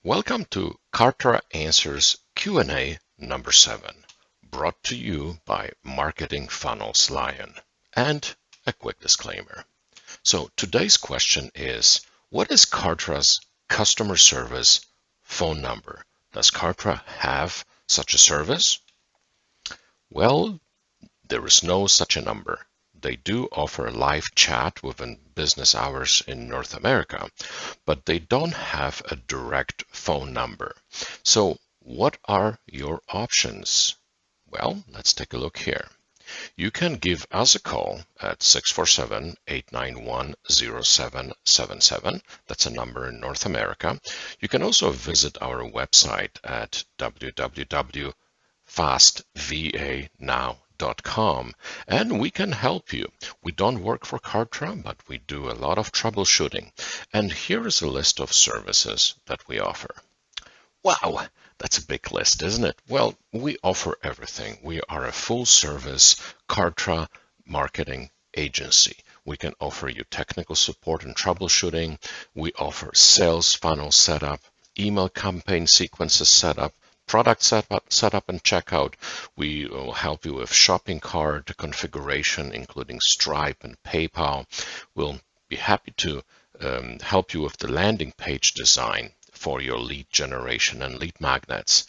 Welcome to Kartra Answers Q&A number 7, brought to you by Marketing Funnels Lion. And a quick disclaimer. So today's question is, what is Kartra's customer service phone number? Does Kartra have such a service? Well, there is no such a number. They do offer live chat within business hours in North America, but they don't have a direct phone number. So what are your options? Well, let's take a look here. You can give us a call at 647-891-0777. That's a number in North America. You can also visit our website at www.fastva.now.com, and we can help you. We don't work for Kartra, but we do a lot of troubleshooting. And here is a list of services that we offer. Wow, that's a big list, isn't it? Well, we offer everything. We are a full-service Kartra marketing agency. We can offer you technical support and troubleshooting. We offer sales funnel setup, email campaign sequences setup, product setup and checkout. We will help you with shopping cart configuration, including Stripe and PayPal. We'll be happy to help you with the landing page design for your lead generation and lead magnets.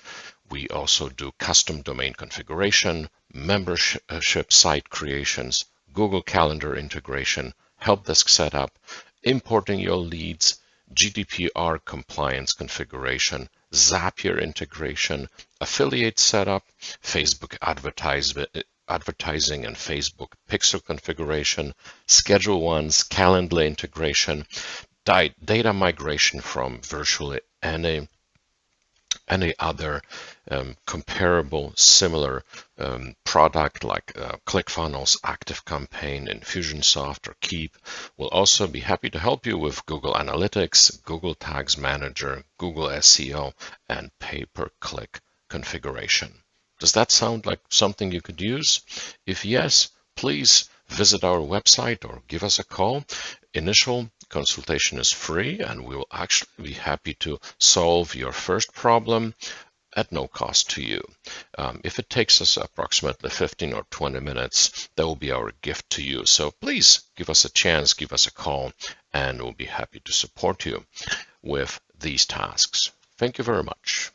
We also do custom domain configuration, membership site creations, Google Calendar integration, help desk setup, importing your leads, GDPR compliance configuration, Zapier integration, affiliate setup, Facebook advertising and Facebook pixel configuration, Schedule Ones, Calendly integration, data migration from virtually any other comparable similar product like ClickFunnels, ActiveCampaign, Infusionsoft, or Keep. We'll also be happy to help you with Google Analytics, Google Tags Manager, Google SEO, and pay-per-click configuration. Does that sound like something you could use? If yes, please visit our website or give us a call. Initial consultation is free, and we will actually be happy to solve your first problem at no cost to you. If it takes us approximately 15 or 20 minutes, that will be our gift to you. So please give us a chance, give us a call, and we'll be happy to support you with these tasks. Thank you very much.